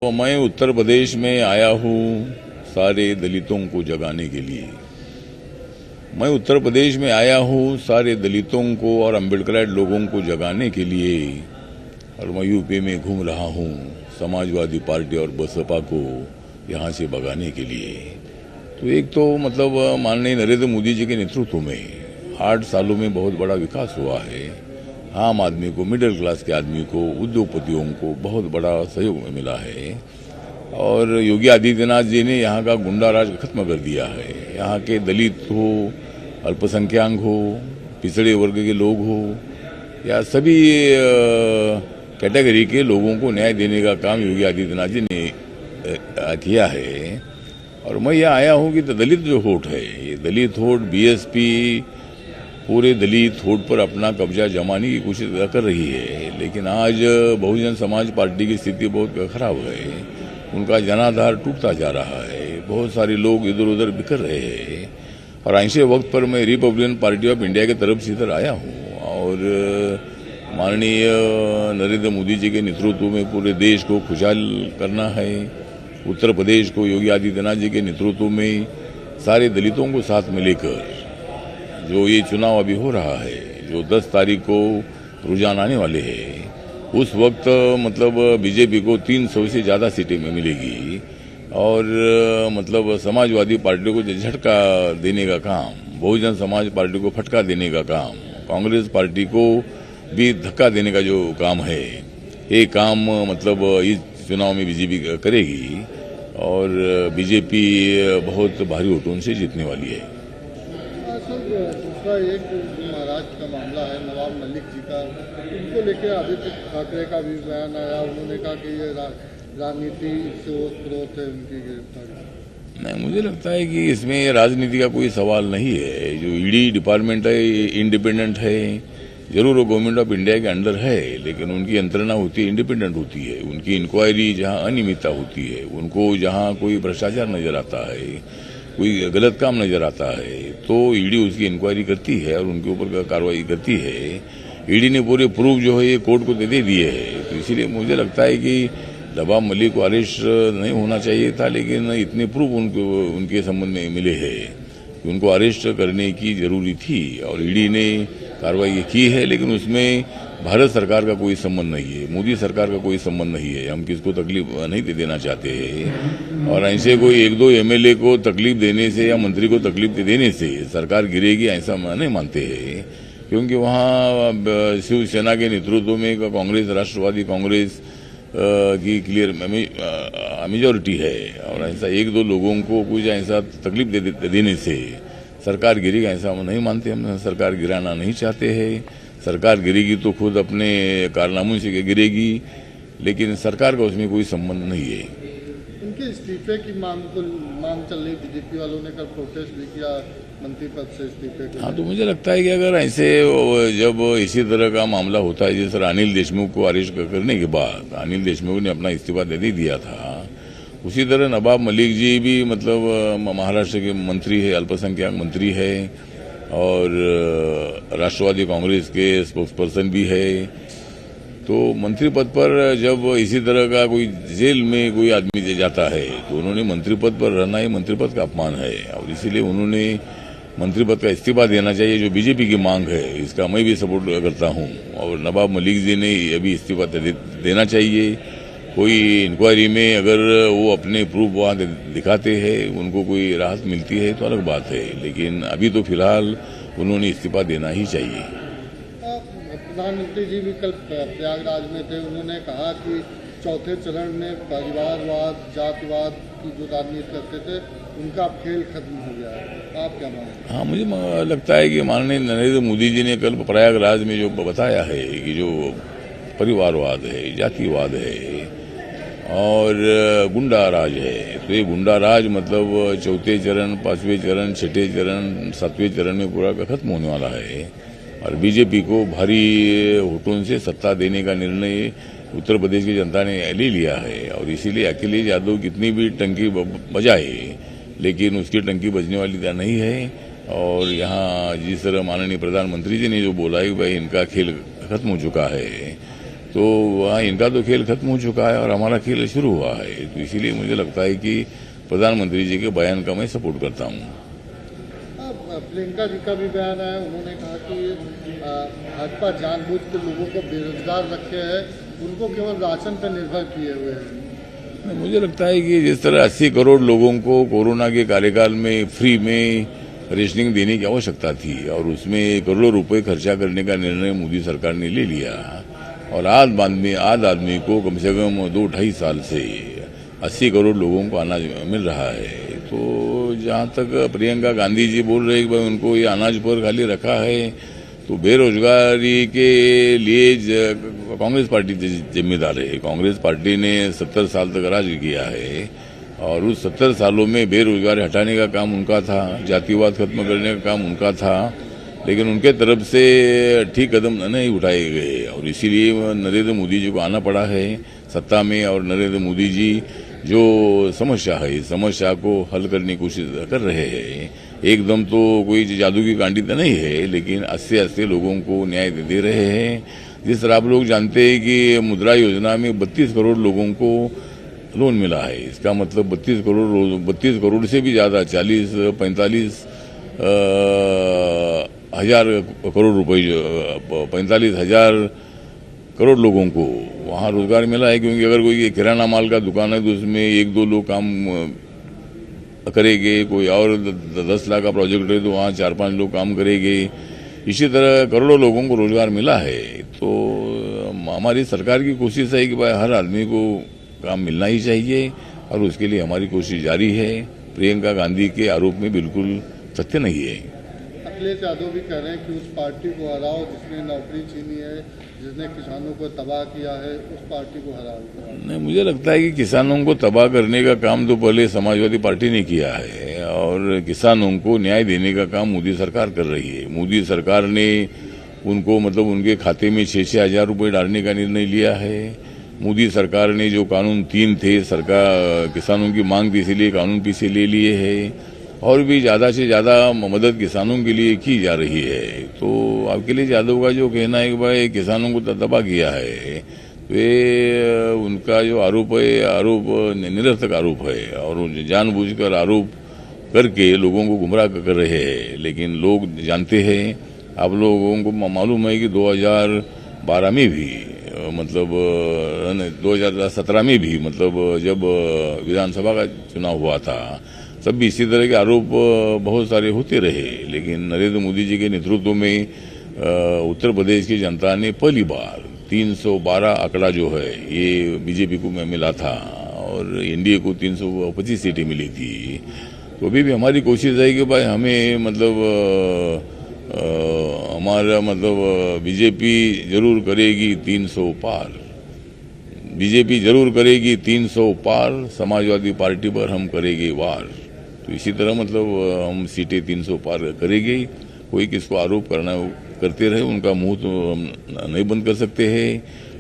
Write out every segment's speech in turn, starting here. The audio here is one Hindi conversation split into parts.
तो मैं उत्तर प्रदेश में आया हूँ सारे दलितों को जगाने के लिए। मैं उत्तर प्रदेश में आया हूँ सारे दलितों को और अम्बेडकराइट लोगों को जगाने के लिए। और मैं यूपी में घूम रहा हूँ समाजवादी पार्टी और बसपा को यहाँ से भगाने के लिए। तो एक तो मतलब माननीय नरेंद्र मोदी जी के नेतृत्व में 8 सालों में बहुत बड़ा विकास हुआ है। आम आदमी को, मिडिल क्लास के आदमी को, उद्योगपतियों को बहुत बड़ा सहयोग मिला है। और योगी आदित्यनाथ जी ने यहाँ का गुंडा राज खत्म कर दिया है। यहाँ के दलित हो, अल्पसंख्यक हो, पिछड़े वर्ग के लोग हो या सभी कैटेगरी के लोगों को न्याय देने का काम योगी आदित्यनाथ जी ने किया है। और मैं यहाँ आया हूँ कि दलित जो वोट है, ये दलित वोट बीएसपी पूरे दलित वोट पर अपना कब्जा जमाने की कोशिश कर रही है। लेकिन आज बहुजन समाज पार्टी की स्थिति बहुत खराब है। उनका जनाधार टूटता जा रहा है। बहुत सारे लोग इधर उधर बिखर रहे हैं। और ऐसे वक्त पर मैं रिपब्लिकन पार्टी ऑफ इंडिया की तरफ से इधर आया हूँ और माननीय नरेंद्र मोदी जी के नेतृत्व में पूरे देश को खुशहाल करना है। उत्तर प्रदेश को योगी आदित्यनाथ जी के नेतृत्व में सारे दलितों को साथ में लेकर जो ये चुनाव अभी हो रहा है, जो 10 तारीख को रुझान आने वाले हैं, उस वक्त मतलब बीजेपी को 300 से ज्यादा सीटें में मिलेगी। और मतलब समाजवादी पार्टी को झटका देने का काम, बहुजन समाज पार्टी को फटका देने का काम, कांग्रेस पार्टी को भी धक्का देने का जो काम है, ये काम मतलब इस चुनाव में बीजेपी करेगी। और बीजेपी बहुत भारी वोटों से जीतने वाली है। दूसरा एक महाराष्ट्र का मामला है नवाब मलिक जी का, उनको लेकर आदित्य ठाकरे का भी बयान आया। उन्होंने कहा कि ये राजनीति से ओतप्रोत है उनकी गिरफ्तारी। नहीं, मुझे लगता है कि इसमें राजनीति का कोई सवाल नहीं है। जो ईडी डिपार्टमेंट है इंडिपेंडेंट है, जरूर वो गवर्नमेंट ऑफ इंडिया के अंडर है, लेकिन उनकी यंत्रणा होती है, इंडिपेंडेंट होती है। उनकी इंक्वायरी जहां अनियमितता होती है, उनको जहां कोई भ्रष्टाचार नजर आता है, कोई गलत काम नजर आता है, तो ईडी उसकी इंक्वायरी करती है और उनके ऊपर कार्रवाई करती है। ईडी ने पूरे प्रूफ जो है ये कोर्ट को दे दिए है। तो इसीलिए मुझे लगता है कि नवाब मलिक को अरेस्ट नहीं होना चाहिए था, लेकिन इतने प्रूफ उनके संबंध में मिले हैं कि उनको अरेस्ट करने की जरूरी थी। और ईडी ने कार्रवाई की है, लेकिन उसमें भारत सरकार का कोई संबंध नहीं है, मोदी सरकार का कोई संबंध नहीं है। हम किसको तकलीफ नहीं देना चाहते हैं। और ऐसे कोई 1-2 एमएलए को तकलीफ देने से या मंत्री को तकलीफ देने से सरकार गिरेगी, ऐसा नहीं मानते हैं। क्योंकि वहाँ शिवसेना के नेतृत्व में कांग्रेस, राष्ट्रवादी कांग्रेस की क्लियर मेजोरिटी है। और ऐसा 1-2 लोगों को कुछ ऐसा तकलीफ देने से सरकार गिरेगी, ऐसा हम नहीं मानते। हम सरकार गिराना नहीं चाहते हैं। सरकार गिरेगी तो खुद अपने कारनामों से गिरेगी, लेकिन सरकार का उसमें कोई संबंध नहीं है। उनके इस्तीफे की मांग चल रही, बीजेपी वालों ने कल प्रोटेस्ट भी किया मंत्री पद से इस्तीफे को। हाँ, तो मुझे लगता है कि अगर ऐसे जब इसी तरह का मामला होता है, जैसे अनिल देशमुख को अरेस्ट करने के बाद अनिल देशमुख ने अपना इस्तीफा दे दिया था, उसी तरह नवाब मलिक जी भी मतलब महाराष्ट्र के मंत्री है, अल्पसंख्यक मंत्री है और राष्ट्रवादी कांग्रेस के स्पोक्सपर्सन भी है। तो मंत्री पद पर जब इसी तरह का कोई जेल में कोई आदमी जाता है, तो उन्होंने मंत्री पद पर रहना ही मंत्री पद का अपमान है। और इसीलिए उन्होंने मंत्री पद का इस्तीफा देना चाहिए, जो बीजेपी की मांग है। इसका मैं भी सपोर्ट करता हूं। और नवाब मलिक जी ने अभी इस्तीफा देना चाहिए। कोई इंक्वायरी में अगर वो अपने प्रूफ वहां दिखाते हैं, उनको कोई राहत मिलती है तो अलग बात है, लेकिन अभी तो फिलहाल उन्होंने इस्तीफा देना ही चाहिए। प्रधानमंत्री जी भी कल प्रयागराज में थे। उन्होंने कहा कि चौथे चरण में परिवारवाद, जातिवाद की जो राजनीति करते थे, उनका खेल खत्म हो गया है। आप क्या मानते हैं? हाँ, मुझे लगता है कि माननीय नरेंद्र मोदी जी ने कल प्रयागराज में जो बताया है कि जो परिवारवाद है, जातिवाद है और गुंडा राज है, तो ये गुंडा राज मतलब चौथे चरण, 5वें चरण, 6ठे चरण, 7वें चरण में पूरा खत्म होने वाला है। और बीजेपी को भारी वोटों से सत्ता देने का निर्णय उत्तर प्रदेश की जनता ने ले लिया है। और इसीलिए अखिलेश यादव कितनी भी टंकी बजाए, लेकिन उसकी टंकी बजने वाली नहीं है। और यहाँ जिस तरह माननीय प्रधानमंत्री जी ने जो बोला है भाई इनका खेल खत्म हो चुका है, तो वहाँ इनका तो खेल खत्म हो चुका है और हमारा खेल शुरू हुआ है। तो इसीलिए मुझे लगता है कि प्रधानमंत्री जी के बयान का मैं सपोर्ट करता हूँ। प्रियंका जी का भी बयान है, उन्होंने कहा कि भाजपा जानबूझ के लोगों को बेरोजगार रखे है, उनको केवल राशन पर निर्भर किए हुए हैं। मुझे लगता है कि जिस तरह 80 करोड़ लोगों को कोरोना के कार्यकाल में फ्री में रेशनिंग देने की आवश्यकता थी और उसमें करोड़ों रुपए खर्चा करने का निर्णय मोदी सरकार ने ले लिया और आज आदमी को कम से कम 2-2.5 साल से 80 करोड़ लोगों को अनाज मिल रहा है। तो जहाँ तक प्रियंका गांधी जी बोल रहे हैं कि भाई उनको ये अनाज पर खाली रखा है, तो बेरोजगारी के लिए कांग्रेस पार्टी जिम्मेदार है। कांग्रेस पार्टी ने 70 साल तक राज किया है और उस 70 सालों में बेरोजगारी हटाने का काम उनका था, जातिवाद खत्म करने का काम उनका था, लेकिन उनके तरफ से ठीक कदम नहीं उठाए गए और इसीलिए नरेंद्र मोदी जी को आना पड़ा है सत्ता में। और नरेंद्र मोदी जी जो समस्या है, इस समस्या को हल करने की कोशिश कर रहे हैं। एकदम तो कोई जादू की कांडी तो नहीं है, लेकिन आस्ते लोगों को न्याय दे रहे हैं। जिस तरह आप लोग जानते हैं कि मुद्रा योजना में 32 करोड़ लोगों को लोन मिला है। इसका मतलब 32 करोड़ से भी ज्यादा 40-45 हजार करोड़ रुपए, 45,000 करोड़ लोगों को वहाँ रोजगार मिला है। क्योंकि अगर कोई किराना माल का दुकान है तो उसमें 1-2 लोग काम करेंगे, कोई और 10 लाख का प्रोजेक्ट है तो वहाँ 4-5 लोग काम करेंगे। इसी तरह करोड़ों लोगों को रोजगार मिला है। तो हमारी सरकार की कोशिश है कि भाई हर आदमी को काम मिलना ही चाहिए और उसके लिए हमारी कोशिश जारी है। प्रियंका गांधी के आरोप में बिल्कुल तथ्य नहीं है। अखिलेश यादव भी कह रहे हैं कि उस पार्टी को हराओ जिसने नौकरी छीनी है, जिसने किसानों को तबाह किया है, उस पार्टी को हराओ। नहीं, मुझे लगता है कि किसानों को तबाह करने का काम तो पहले समाजवादी पार्टी ने किया है और किसानों को न्याय देने का काम मोदी सरकार कर रही है। मोदी सरकार ने उनको मतलब उनके खाते में 6-6 हजार रुपये डालने का निर्णय लिया है। मोदी सरकार ने जो कानून 3 थे, सरकार किसानों की मांग थी इसलिए कानून पीछे ले लिए है और भी ज्यादा से ज्यादा मदद किसानों के लिए की जा रही है। तो अखिलेश यादव का जो कहना है कि भाई किसानों को तबाह किया है, वे उनका जो आरोप है, आरोप निरर्थक आरोप है और जानबूझकर आरोप करके लोगों को गुमराह कर रहे हैं। लेकिन लोग जानते हैं, आप लोगों को मालूम है कि 2012 में भी मतलब 2017 में भी मतलब जब विधानसभा का चुनाव हुआ था तब भी इसी तरह के आरोप बहुत सारे होते रहे। लेकिन नरेंद्र मोदी जी के नेतृत्व में उत्तर प्रदेश की जनता ने पहली बार 312 आंकड़ा जो है ये बीजेपी को मिला था और एनडीए को 325 सीटें मिली थी। तो अभी भी हमारी कोशिश है कि भाई हमें मतलब हमारा मतलब बीजेपी जरूर करेगी 300 पार, बीजेपी जरूर करेगी 300 पार, समाजवादी पार्टी पर हम करेंगे वार। तो इसी तरह मतलब हम सीटें 300 पार करेंगे। कोई किसको आरोप करते रहे, उनका मुंह तो हम नहीं बंद कर सकते हैं,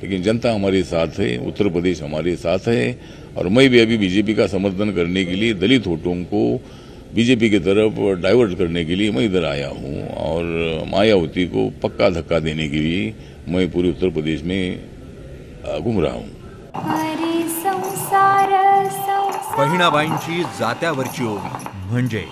लेकिन जनता हमारे साथ है, उत्तर प्रदेश हमारे साथ है। और मैं भी अभी बीजेपी का समर्थन करने के लिए दलित वोटों को बीजेपी की तरफ डाइवर्ट करने के लिए मैं इधर आया हूँ और मायावती को पक्का धक्का देने के लिए मैं पूरे उत्तर प्रदेश में घूम रहा हूँ। बहिणाबाईंची जात्यावरची ओवी म्हणजे